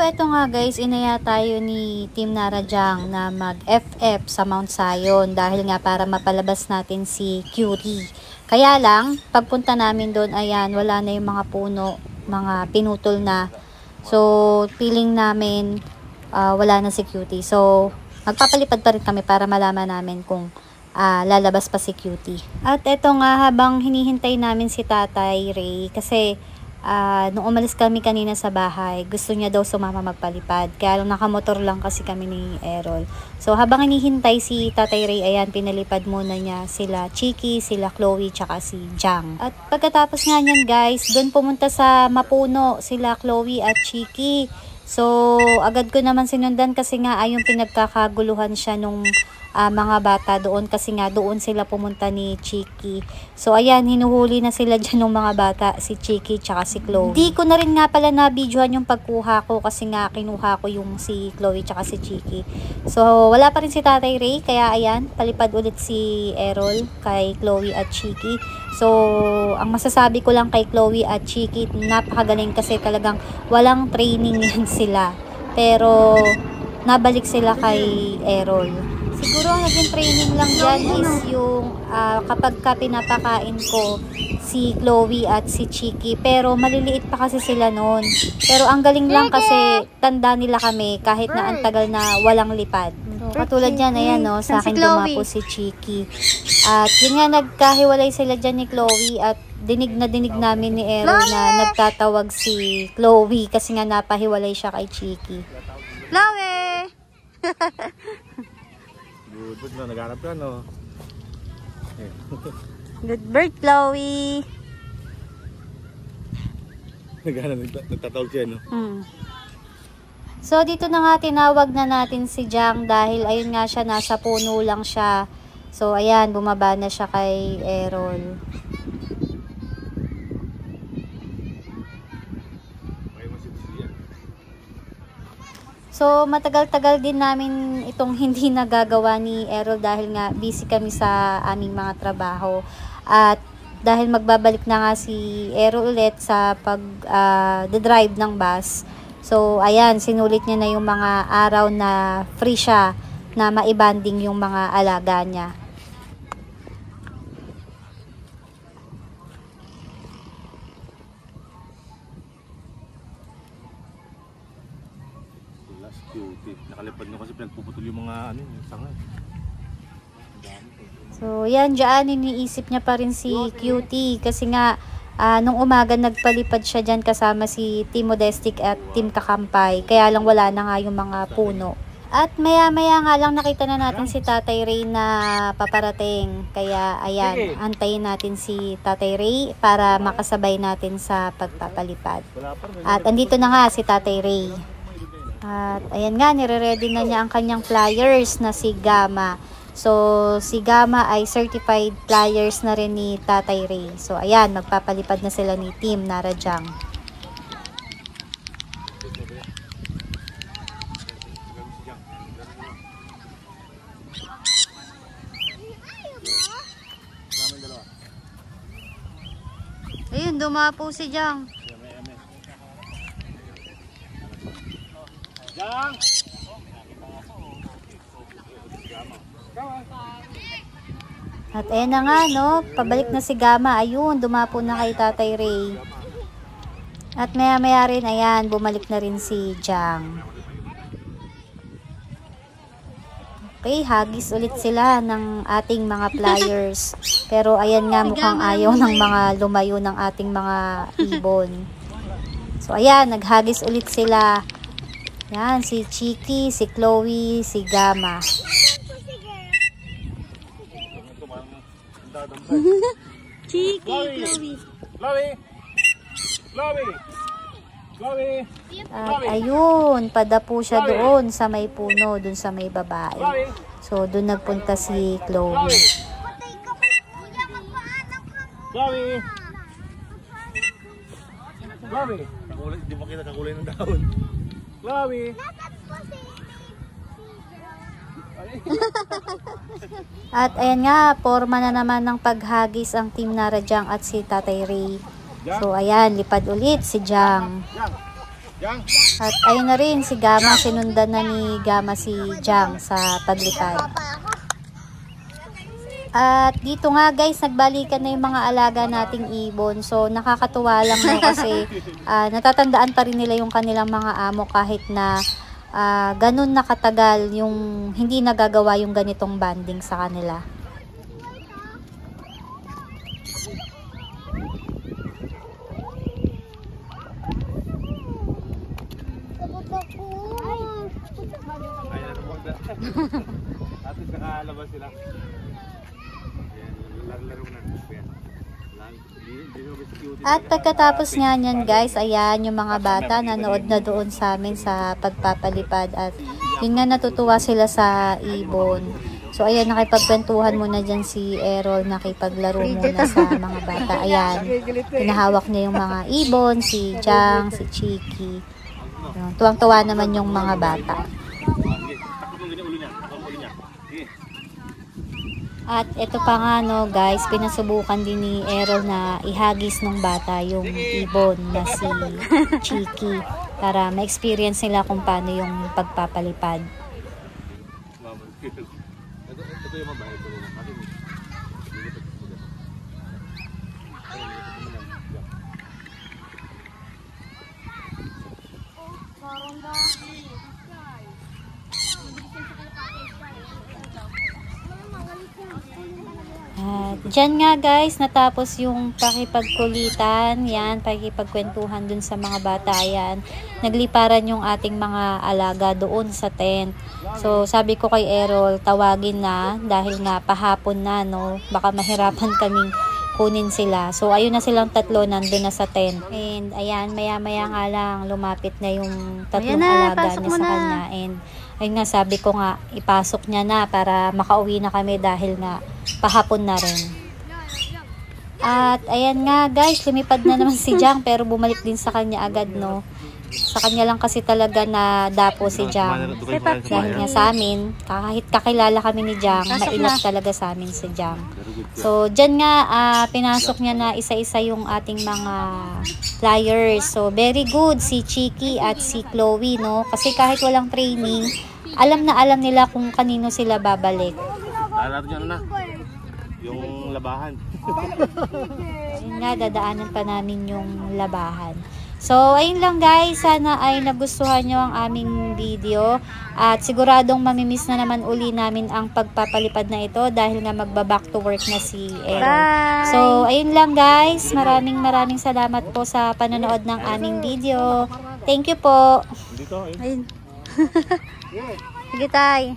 eto nga guys, inaya tayo ni Team Narajang na mag-FF sa Mount Zion dahil nga para mapalabas natin si Cutie. Kaya lang, pagpunta namin doon, ayan, wala na yung mga puno, mga pinutol na. So, feeling namin wala na si Cutie. So, magpapalipad pa rin kami para malaman namin kung lalabas pa si Cutie. At eto nga, habang hinihintay namin si Tatay Ray, kasi nung umalis kami kanina sa bahay, gusto niya daw sumama magpalipad. Kaya lang nakamotor lang kasi kami ni Errol. So habang hinihintay si Tatay Ray, ayan, pinalipad muna niya sila Chiki, sila Chloe, tsaka si Jang. At pagkatapos nga niyan guys, doon pumunta sa Mapuno sila Chloe at Chiki. So agad ko naman sinundan kasi nga ayong pinagkakaguluhan siya nung mga bata doon, kasi nga doon sila pumunta ni Chiki. So ayan, hinuhuli na sila dyan ng mga bata, si Chiki tsaka si Chloe. Di ko na rin nga pala na-videohan yung pagkuha ko kasi nga kinuha ko yung si Chloe tsaka si Chiki. So wala pa rin si Tatay Ray, kaya ayan, palipad ulit si Errol kay Chloe at Chiki. So ang masasabi ko lang kay Chloe at Chiki, napakagaling kasi talagang walang training yan sila. Pero nabalik sila kay Errol. Siguro ang naging training lang dyan is yung kapag pinapakain ko si Chloe at si Chiki. Pero maliliit pa kasi sila noon. Pero ang galing lang kasi tanda nila kami kahit na ang tagal na walang lipad. So, katulad yan, ayan no, sa akin dumapo si Chiki. At yun nga, nagkahiwalay sila dyan ni Chloe at dinig namin ni Errol na nagtatawag si Chloe kasi nga napahiwalay siya kay Chiki. Chloe! Good na, naghanap ka, no? Good bird, Chloe! Nagtatawag siya, no? So, dito na nga tinawag na natin si Jang dahil ayun nga siya, nasa puno lang siya. So, ayan, bumaba na siya kay Errol. So, matagal-tagal din namin itong hindi nagagawa ni Errol dahil nga busy kami sa aming mga trabaho. At dahil magbabalik na nga si Errol ulit sa pag-drive ng bus. So, ayan, sinulit niya na yung mga araw na free siya na maibanding yung mga alaga niya. Cutie. Nakalipad nyo kasi pinagpuputol yung mga ano, yung sanga. So, yan, dyan, iniisip niya pa rin si Cutie kasi nga, nung umaga nagpalipad siya dyan kasama si Team Modestic at Team Kakampay. Kaya lang wala na nga yung mga puno. At maya-maya nga lang nakita na natin si Tatay Ray na paparating. Kaya, ayan, antayin natin si Tatay Ray para makasabay natin sa pagpapalipad. At andito na nga si Tatay Ray. At ayan nga, nire-ready na niya ang kanyang pliers na si Gamma. So, si Gamma ay certified pliers na rin ni Tatay Ray. So, ayan, magpapalipad na sila ni Team Narajang. Ayun, dumapo si Jang. Jang! At ayan na nga, no? Pabalik na si Gamma. Ayun, dumapo na kay Tatay Ray. At maya-maya rin, ayan, bumalik na rin si Jang. Okay, hagis ulit sila ng ating mga pliers. Pero ayan nga, mukhang ayaw ng mga lumayo ng ating mga ibon. So ayan, naghagis ulit sila. Yan, si Chiki, si Chloe, si Gamma. Chiki, Chloe. Chloe! Chloe! Chloe! At ayun, padapo siya doon sa may puno, doon sa may babae. So, doon nagpunta si Chloe. Chloe! Chloe! Hindi mo kita kakulay ng dahon. Chloe! At ayan nga, forma na naman ng paghagis ang Team Narajang at si Tatay Ray. So ayan, lipad ulit si Jang. Jang. At ayun na rin si Gama, sinundan na ni Gama si Jang sa paglipad. At dito nga guys, nagbalikan na yung mga alaga nating ibon. So nakakatuwa lang no, kasi natatandaan pa rin nila yung kanilang mga amo kahit na ganun nakatagal yung hindi nagagawa yung ganitong banding sa kanila. Atin nakalabas sila. At pagkatapos nga niyan guys, ayan yung mga bata nanood na doon sa amin sa pagpapalipad. At yun nga, natutuwa sila sa ibon. So ayan, nakipagkwentuhan muna dyan si Errol, nakipaglaro muna sa mga bata. Ayan, pinahawak niya yung mga ibon, si Jang, si Chiki. Tuwang-tuwa naman yung mga bata. At ito pa nga no guys, pinasubukan din ni Errol na ihagis ng bata yung ibon na si Chiki para ma-experience nila kung paano yung pagpapalipad. Ito yung mabahay ko rin. At dyan nga guys, natapos yung pakipagkulitan, yan, pakipagkwentuhan dun sa mga bata, yan. Nagliparan yung ating mga alaga doon sa tent. So sabi ko kay Errol, tawagin na dahil nga pahapon na, no, baka mahirapan kaming kunin sila. So ayun na silang tatlo, nandun na sa tent. And ayan, maya-maya nga lang, lumapit na yung tatlong alaga niya sa kanya. And ayun nga, sabi ko nga, ipasok niya na para makauwi na kami dahil nga pahapon na rin. At ayan nga guys, lumipad na naman si Jang pero bumalik din sa kanya agad, no. Sa kanya lang kasi talaga na dapo si Jang. Dahil nga sa amin, kahit kakilala kami ni Jang, maingat talaga sa amin si Jang. So dyan nga, pinasok niya na isa-isa yung ating mga flyers. So very good si Chiki at si Chloe, no. Kasi kahit walang training, alam na alam nila kung kanino sila babalik. Dahil natin na yung labahan. Ayun nga, dadaanan pa namin yung labahan. So, ayun lang guys. Sana ay nagustuhan nyo ang aming video. At siguradong mamimiss na naman uli namin ang pagpapalipad na ito dahil nga magba-back to work na si Errol. Bye! So, ayun lang guys. Maraming salamat po sa panonood ng aming video. Thank you po. Dito, Ayun. Sige tay.